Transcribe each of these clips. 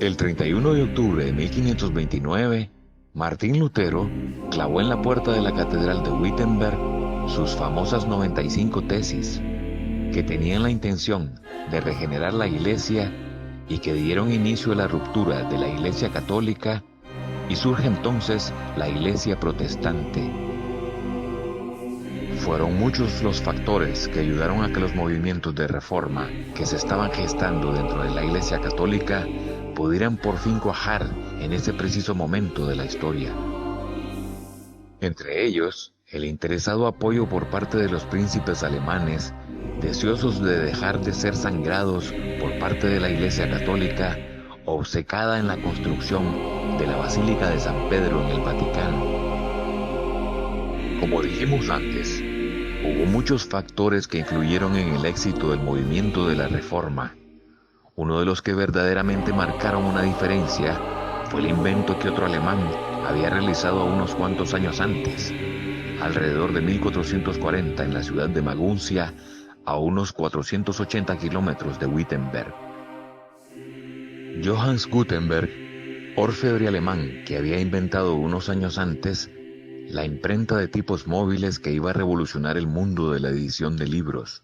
El 31 de octubre de 1529, Martín Lutero clavó en la puerta de la Catedral de Wittenberg sus famosas 95 tesis, que tenían la intención de regenerar la Iglesia y que dieron inicio a la ruptura de la Iglesia católica, y surge entonces la Iglesia protestante. Fueron muchos los factores que ayudaron a que los movimientos de reforma que se estaban gestando dentro de la Iglesia católica pudieran por fin cuajar en ese preciso momento de la historia. Entre ellos, el interesado apoyo por parte de los príncipes alemanes, deseosos de dejar de ser sangrados por parte de la Iglesia católica, obcecada en la construcción de la Basílica de San Pedro en el Vaticano. Como dijimos antes, hubo muchos factores que influyeron en el éxito del movimiento de la Reforma. Uno de los que verdaderamente marcaron una diferencia fue el invento que otro alemán había realizado unos cuantos años antes, alrededor de 1440 en la ciudad de Maguncia, a unos 480 kilómetros de Wittenberg. Johannes Gutenberg, orfebre alemán que había inventado unos años antes la imprenta de tipos móviles que iba a revolucionar el mundo de la edición de libros.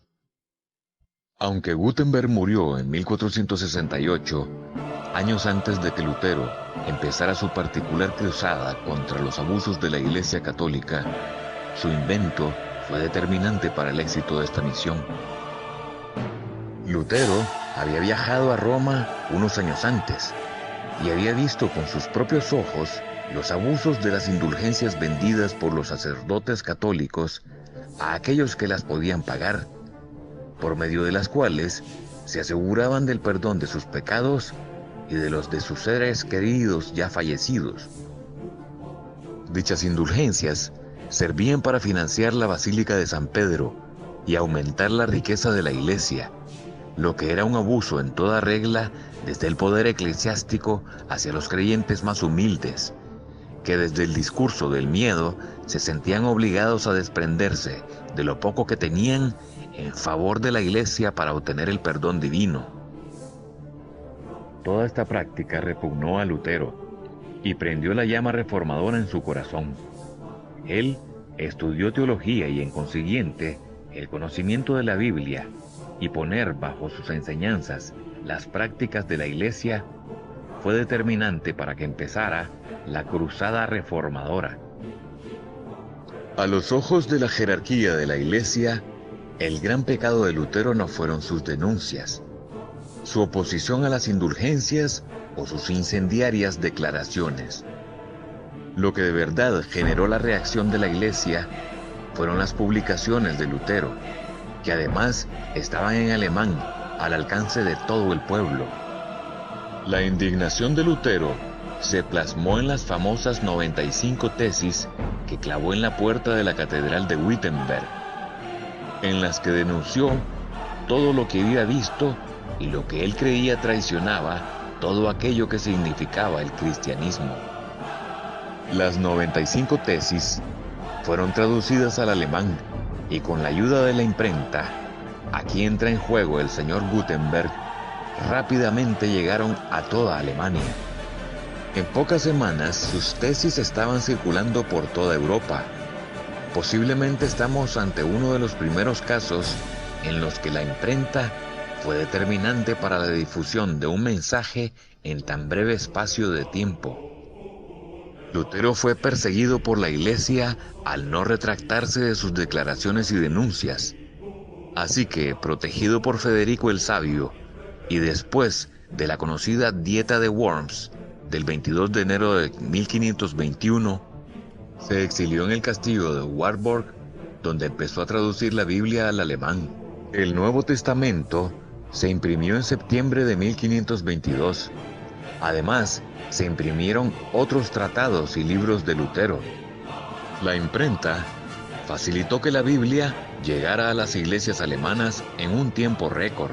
Aunque Gutenberg murió en 1468, años antes de que Lutero empezara su particular cruzada contra los abusos de la Iglesia católica, su invento fue determinante para el éxito de esta misión. Lutero había viajado a Roma unos años antes y había visto con sus propios ojos los abusos de las indulgencias vendidas por los sacerdotes católicos a aquellos que las podían pagar, por medio de las cuales se aseguraban del perdón de sus pecados y de los de sus seres queridos ya fallecidos. Dichas indulgencias servían para financiar la Basílica de San Pedro y aumentar la riqueza de la Iglesia, lo que era un abuso en toda regla desde el poder eclesiástico hacia los creyentes más humildes, que desde el discurso del miedo se sentían obligados a desprenderse de lo poco que tenían en favor de la Iglesia para obtener el perdón divino. Toda esta práctica repugnó a Lutero y prendió la llama reformadora en su corazón. Él estudió teología y, en consiguiente, el conocimiento de la Biblia y poner bajo sus enseñanzas las prácticas de la Iglesia fue determinante para que empezara la cruzada reformadora. A los ojos de la jerarquía de la Iglesia, el gran pecado de Lutero no fueron sus denuncias, su oposición a las indulgencias o sus incendiarias declaraciones. Lo que de verdad generó la reacción de la Iglesia fueron las publicaciones de Lutero, que además estaban en alemán al alcance de todo el pueblo. La indignación de Lutero se plasmó en las famosas 95 tesis que clavó en la puerta de la Catedral de Wittenberg, en las que denunció todo lo que había visto y lo que él creía traicionaba todo aquello que significaba el cristianismo. Las 95 tesis fueron traducidas al alemán y con la ayuda de la imprenta, aquí entra en juego el señor Gutenberg, rápidamente llegaron a toda Alemania. En pocas semanas sus tesis estaban circulando por toda Europa. Posiblemente estamos ante uno de los primeros casos en los que la imprenta fue determinante para la difusión de un mensaje en tan breve espacio de tiempo. Lutero fue perseguido por la Iglesia al no retractarse de sus declaraciones y denuncias. Así que, protegido por Federico el Sabio, y después de la conocida Dieta de Worms del 22 de enero de 1521, se exilió en el castillo de Warburg, donde empezó a traducir la Biblia al alemán. El Nuevo Testamento se imprimió en septiembre de 1522. Además, se imprimieron otros tratados y libros de Lutero. La imprenta facilitó que la Biblia llegara a las iglesias alemanas en un tiempo récord.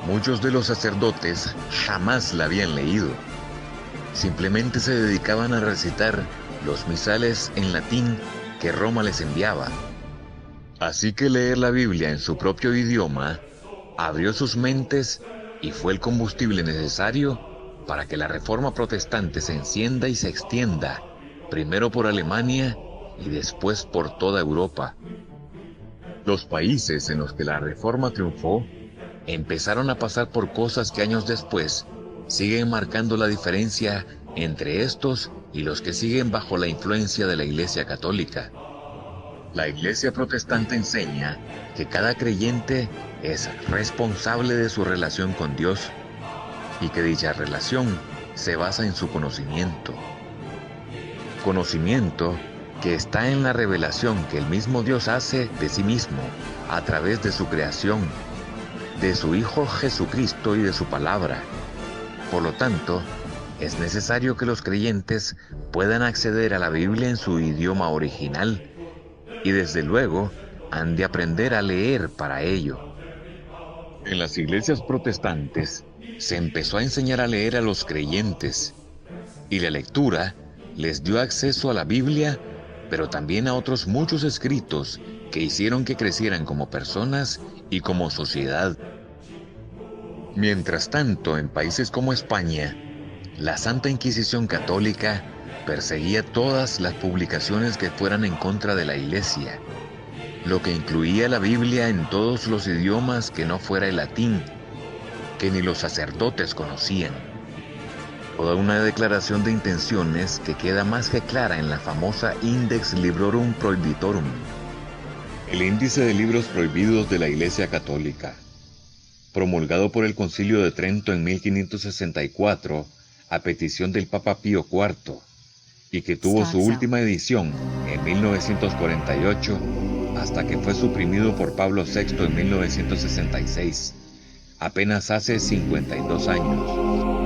Muchos de los sacerdotes jamás la habían leído. Simplemente se dedicaban a recitar los misales en latín que Roma les enviaba. Así que leer la Biblia en su propio idioma abrió sus mentes y fue el combustible necesario para que la Reforma Protestante se encienda y se extienda, primero por Alemania y después por toda Europa. Los países en los que la Reforma triunfó empezaron a pasar por cosas que años después siguen marcando la diferencia entre estos y los que siguen bajo la influencia de la Iglesia Católica. La Iglesia Protestante enseña que cada creyente es responsable de su relación con Dios y que dicha relación se basa en su conocimiento. Conocimiento que está en la revelación que el mismo Dios hace de sí mismo a través de su creación, de su Hijo Jesucristo y de su palabra. Por lo tanto, es necesario que los creyentes puedan acceder a la Biblia en su idioma original y desde luego han de aprender a leer para ello. En las iglesias protestantes se empezó a enseñar a leer a los creyentes y la lectura les dio acceso a la Biblia, pero también a otros muchos escritos que hicieron que crecieran como personas y como sociedad. Mientras tanto, en países como España, la Santa Inquisición Católica perseguía todas las publicaciones que fueran en contra de la Iglesia, lo que incluía la Biblia en todos los idiomas que no fuera el latín, que ni los sacerdotes conocían. Toda una declaración de intenciones que queda más que clara en la famosa Index Librorum Prohibitorum, el índice de libros prohibidos de la Iglesia Católica, promulgado por el Concilio de Trento en 1564 a petición del Papa Pío IV, y que tuvo su última edición en 1948 hasta que fue suprimido por Pablo VI en 1966, apenas hace 52 años.